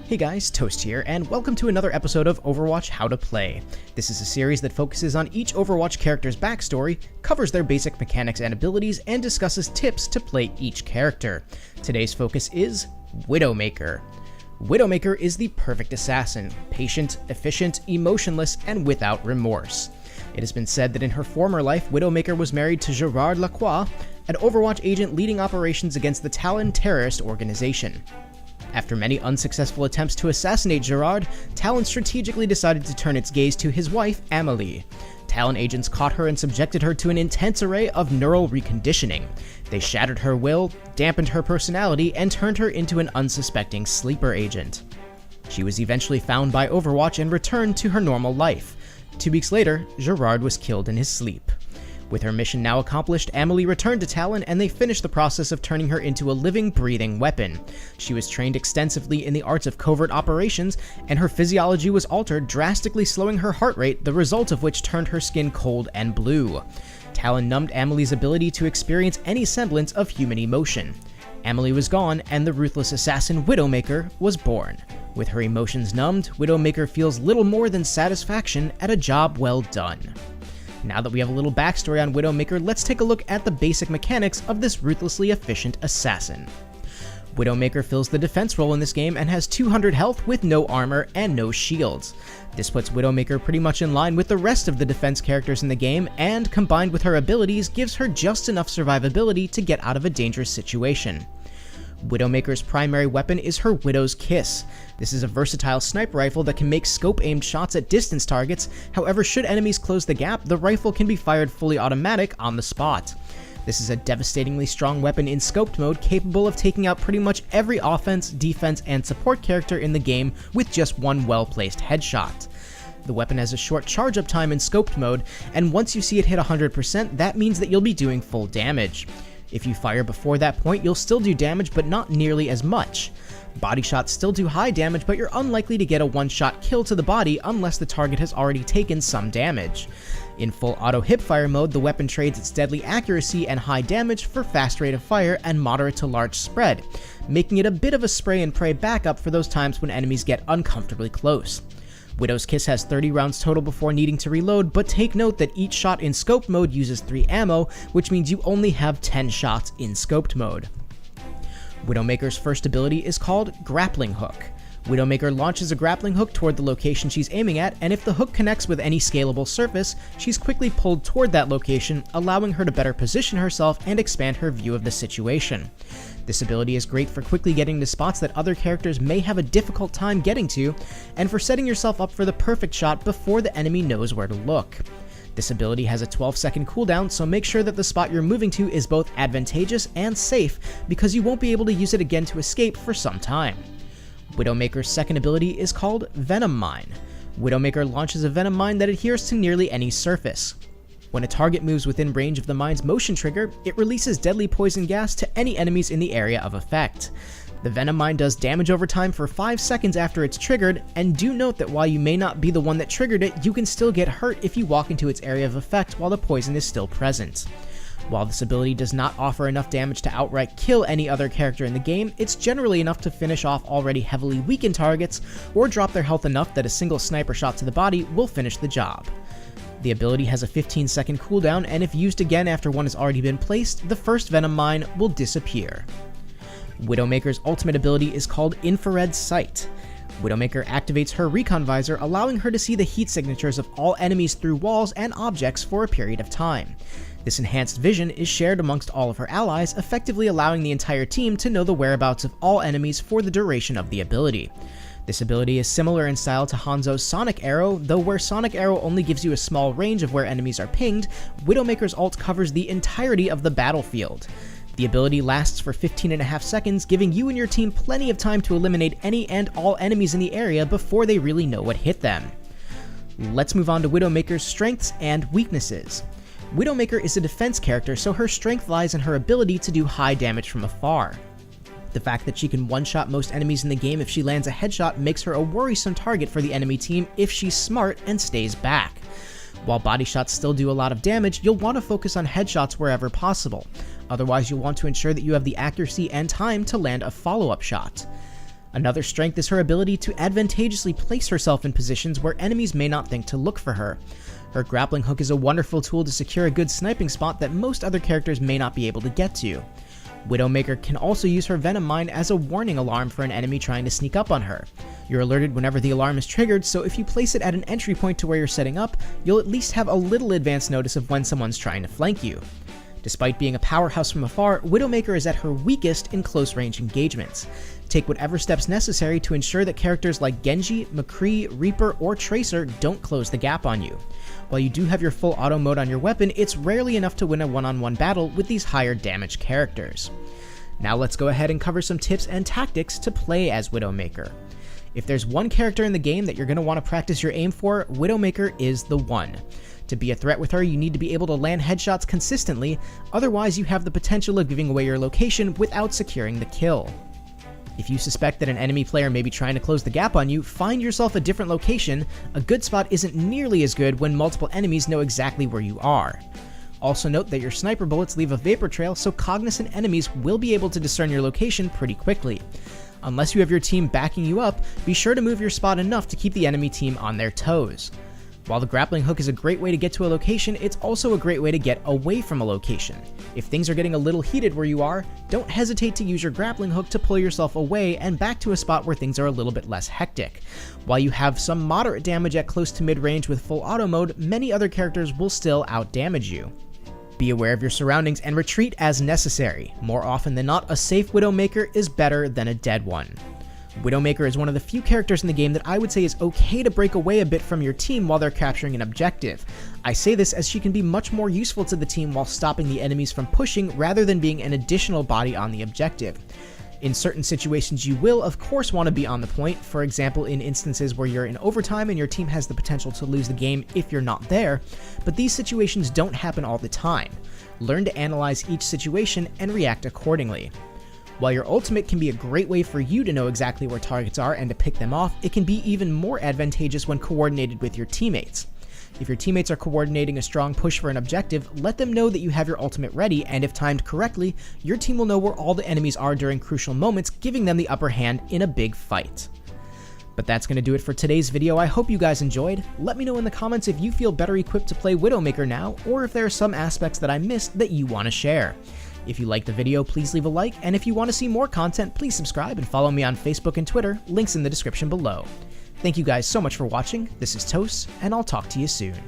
Hey guys, Toast here, and welcome to another episode of Overwatch How to Play. This is a series that focuses on each Overwatch character's backstory, covers their basic mechanics and abilities, and discusses tips to play each character. Today's focus is Widowmaker. Widowmaker is the perfect assassin, patient, efficient, emotionless, and without remorse. It has been said that in her former life, Widowmaker was married to Gerard Lacroix, an Overwatch agent leading operations against the Talon terrorist organization. After many unsuccessful attempts to assassinate Gerard, Talon strategically decided to turn its gaze to his wife, Amelie. Talon agents caught her and subjected her to an intense array of neural reconditioning. They shattered her will, dampened her personality, and turned her into an unsuspecting sleeper agent. She was eventually found by Overwatch and returned to her normal life. 2 weeks later, Gerard was killed in his sleep. With her mission now accomplished, Amelie returned to Talon and they finished the process of turning her into a living, breathing weapon. She was trained extensively in the arts of covert operations, and her physiology was altered, drastically slowing her heart rate, the result of which turned her skin cold and blue. Talon numbed Amelie's ability to experience any semblance of human emotion. Amelie was gone, and the ruthless assassin Widowmaker was born. With her emotions numbed, Widowmaker feels little more than satisfaction at a job well done. Now that we have a little backstory on Widowmaker, let's take a look at the basic mechanics of this ruthlessly efficient assassin. Widowmaker fills the defense role in this game and has 200 health with no armor and no shields. This puts Widowmaker pretty much in line with the rest of the defense characters in the game, and combined with her abilities gives her just enough survivability to get out of a dangerous situation. Widowmaker's primary weapon is her Widow's Kiss. This is a versatile sniper rifle that can make scope-aimed shots at distance targets. However, should enemies close the gap, the rifle can be fired fully automatic on the spot. This is a devastatingly strong weapon in scoped mode, capable of taking out pretty much every offense, defense, and support character in the game with just one well-placed headshot. The weapon has a short charge-up time in scoped mode, and once you see it hit 100%, that means that you'll be doing full damage. If you fire before that point, you'll still do damage, but not nearly as much. Body shots still do high damage, but you're unlikely to get a one-shot kill to the body unless the target has already taken some damage. In full auto hipfire mode, the weapon trades its deadly accuracy and high damage for fast rate of fire and moderate to large spread, making it a bit of a spray and pray backup for those times when enemies get uncomfortably close. Widow's Kiss has 30 rounds total before needing to reload, but take note that each shot in scoped mode uses 3 ammo, which means you only have 10 shots in scoped mode. Widowmaker's first ability is called Grappling Hook. Widowmaker launches a grappling hook toward the location she's aiming at, and if the hook connects with any scalable surface, she's quickly pulled toward that location, allowing her to better position herself and expand her view of the situation. This ability is great for quickly getting to spots that other characters may have a difficult time getting to, and for setting yourself up for the perfect shot before the enemy knows where to look. This ability has a 12-second cooldown, so make sure that the spot you're moving to is both advantageous and safe, because you won't be able to use it again to escape for some time. Widowmaker's second ability is called Venom Mine. Widowmaker launches a Venom Mine that adheres to nearly any surface. When a target moves within range of the mine's motion trigger, it releases deadly poison gas to any enemies in the area of effect. The Venom Mine does damage over time for 5 seconds after it's triggered, and do note that while you may not be the one that triggered it, you can still get hurt if you walk into its area of effect while the poison is still present. While this ability does not offer enough damage to outright kill any other character in the game, it's generally enough to finish off already heavily weakened targets, or drop their health enough that a single sniper shot to the body will finish the job. The ability has a 15-second cooldown, and if used again after one has already been placed, the first Venom Mine will disappear. Widowmaker's ultimate ability is called Infrared Sight. Widowmaker activates her recon visor, allowing her to see the heat signatures of all enemies through walls and objects for a period of time. This enhanced vision is shared amongst all of her allies, effectively allowing the entire team to know the whereabouts of all enemies for the duration of the ability. This ability is similar in style to Hanzo's Sonic Arrow, though where Sonic Arrow only gives you a small range of where enemies are pinged, Widowmaker's ult covers the entirety of the battlefield. The ability lasts for 15.5 seconds, giving you and your team plenty of time to eliminate any and all enemies in the area before they really know what hit them. Let's move on to Widowmaker's strengths and weaknesses. Widowmaker is a defense character, so her strength lies in her ability to do high damage from afar. The fact that she can one-shot most enemies in the game if she lands a headshot makes her a worrisome target for the enemy team if she's smart and stays back. While body shots still do a lot of damage, you'll want to focus on headshots wherever possible. Otherwise, you'll want to ensure that you have the accuracy and time to land a follow-up shot. Another strength is her ability to advantageously place herself in positions where enemies may not think to look for her. Her Grappling Hook is a wonderful tool to secure a good sniping spot that most other characters may not be able to get to. Widowmaker can also use her Venom Mine as a warning alarm for an enemy trying to sneak up on her. You're alerted whenever the alarm is triggered, so if you place it at an entry point to where you're setting up, you'll at least have a little advance notice of when someone's trying to flank you. Despite being a powerhouse from afar, Widowmaker is at her weakest in close-range engagements. Take whatever steps necessary to ensure that characters like Genji, McCree, Reaper, or Tracer don't close the gap on you. While you do have your full auto mode on your weapon, it's rarely enough to win a one-on-one battle with these higher damage characters. Now let's go ahead and cover some tips and tactics to play as Widowmaker. If there's one character in the game that you're going to want to practice your aim for, Widowmaker is the one. To be a threat with her, you need to be able to land headshots consistently, otherwise you have the potential of giving away your location without securing the kill. If you suspect that an enemy player may be trying to close the gap on you, find yourself a different location. A good spot isn't nearly as good when multiple enemies know exactly where you are. Also note that your sniper bullets leave a vapor trail, so cognizant enemies will be able to discern your location pretty quickly. Unless you have your team backing you up, be sure to move your spot enough to keep the enemy team on their toes. While the Grappling Hook is a great way to get to a location, it's also a great way to get away from a location. If things are getting a little heated where you are, don't hesitate to use your Grappling Hook to pull yourself away and back to a spot where things are a little bit less hectic. While you have some moderate damage at close to mid-range with full auto mode, many other characters will still out-damage you. Be aware of your surroundings and retreat as necessary. More often than not, a safe Widowmaker is better than a dead one. Widowmaker is one of the few characters in the game that I would say is okay to break away a bit from your team while they're capturing an objective. I say this as she can be much more useful to the team while stopping the enemies from pushing rather than being an additional body on the objective. In certain situations you will, of course, want to be on the point, for example in instances where you're in overtime and your team has the potential to lose the game if you're not there, but these situations don't happen all the time. Learn to analyze each situation and react accordingly. While your ultimate can be a great way for you to know exactly where targets are and to pick them off, it can be even more advantageous when coordinated with your teammates. If your teammates are coordinating a strong push for an objective, let them know that you have your ultimate ready, and if timed correctly, your team will know where all the enemies are during crucial moments, giving them the upper hand in a big fight. But that's going to do it for today's video. I hope you guys enjoyed. Let me know in the comments if you feel better equipped to play Widowmaker now, or if there are some aspects that I missed that you want to share. If you liked the video, please leave a like, and if you want to see more content, please subscribe and follow me on Facebook and Twitter, links in the description below. Thank you guys so much for watching. This is Toast, and I'll talk to you soon.